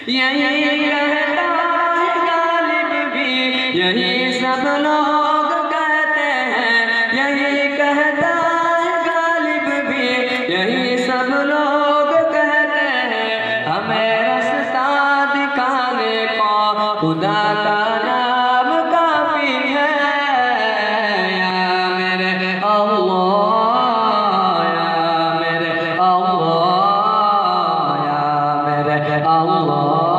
यही कहता है गालिब भी, यही सब लोग कहते हैं। यही कहता है गालिब भी, यही सब लोग कहते हैं। हमें रास्ता दिखाने को खुदा का नाम काफी है। या मेरे अल्लाह, या मेरे अल्लाह, या मेरे अल्लाह।